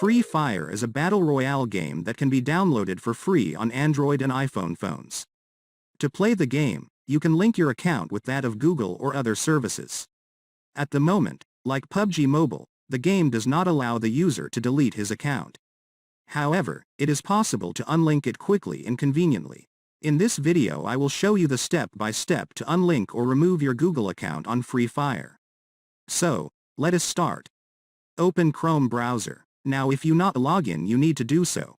Free Fire is a battle royale game that can be downloaded for free on Android and iPhone phones. To play the game, you can link your account with that of Google or other services. At the moment, like PUBG Mobile, the game does not allow the user to delete his account. However, it is possible to unlink it quickly and conveniently. In this video I will show you the step-by-step to unlink or remove your Google account on Free Fire. So, let us start. Open Chrome browser. Now if you not log in, you need to do so.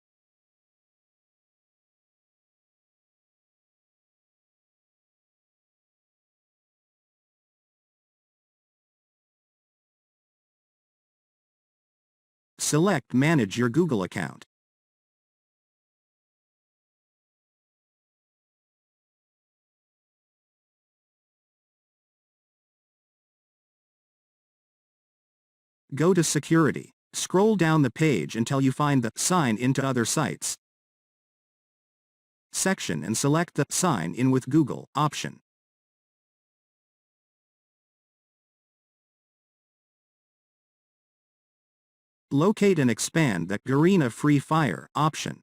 Select Manage your Google account. Go to Security. Scroll down the page until you find the Sign in to Other Sites section and select the Sign in with Google option. Locate and expand the Garena Free Fire option.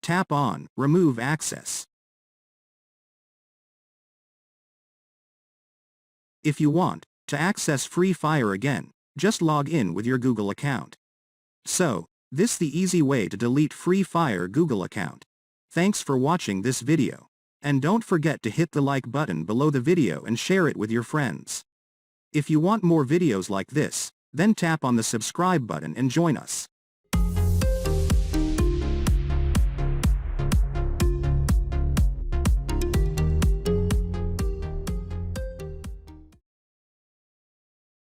Tap on Remove Access. If you want to access Free Fire again, just log in with your Google account. So, this the easy way to delete Free Fire Google account. Thanks for watching this video. And don't forget to hit the like button below the video and share it with your friends. If you want more videos like this, then tap on the subscribe button and join us.